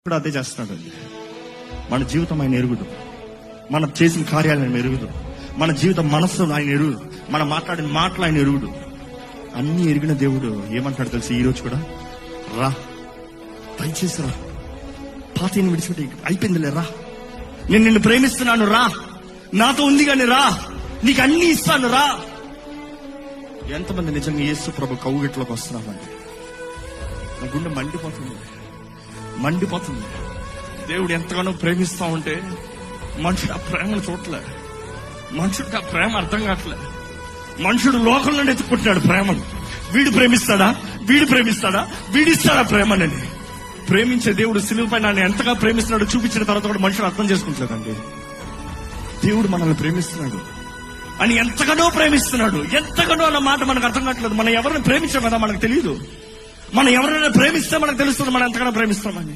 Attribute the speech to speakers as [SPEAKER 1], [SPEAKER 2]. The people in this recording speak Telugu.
[SPEAKER 1] ఇప్పుడు అదే చేస్తున్నాడు. మన జీవితం ఆయన ఎరుగుదు, మనం చేసిన కార్యాలు ఆయన ఎరుగుదు, మన జీవితం మనస్సు ఆయన ఎరుగుదు, మనం మాట్లాడిన మాటలు ఆయన ఎరుగుదు. అన్ని ఎరిగిన దేవుడు ఏమంటాడు తెలిసి ఈ రోజు కూడా, రా దయచేసి రా, పాతని విడిచిపెట్టి అయిపోయిందిలే, రా నేను నిన్ను ప్రేమిస్తున్నాను, రా నాతో ఉంది కానీ రా, నీకు అన్ని ఇస్తాను, రా. ఎంతమంది నిజంగా యేసు ప్రభు కౌగిట్లోకి వస్తున్నామండి? నా గుండె మండిపోతుంది. దేవుడు ఎంతగానో ప్రేమిస్తా ఉంటే మనుషుడు ఆ ప్రేమను చూడలే, మనుషుడికి ఆ ప్రేమ అర్థం కావట్లే. మనుషుడు లోకంలో ఎత్తుకుంటున్నాడు ప్రేమను. వీడు ప్రేమిస్తాడా, వీడిస్తాడా ప్రేమనని? ప్రేమించే దేవుడు సిలువ పైన ఆయన ఎంతగా ప్రేమిస్తున్నాడు చూపించిన తర్వాత కూడా మనుషుడు అర్థం చేసుకుంటలేదండి. దేవుడు మనల్ని ప్రేమిస్తున్నాడు అని ఎంతగానో ప్రేమిస్తున్నాడు, ఎంతగానో అన్న మాట మనకు అర్థం కావట్లేదు. మనం ఎవరిని ప్రేమించాం కదా మనకు తెలియదు. మనం ఎవరైనా ప్రేమిస్తే మనకు తెలుస్తుంది మనం ఎంతగానో ప్రేమిస్తామని.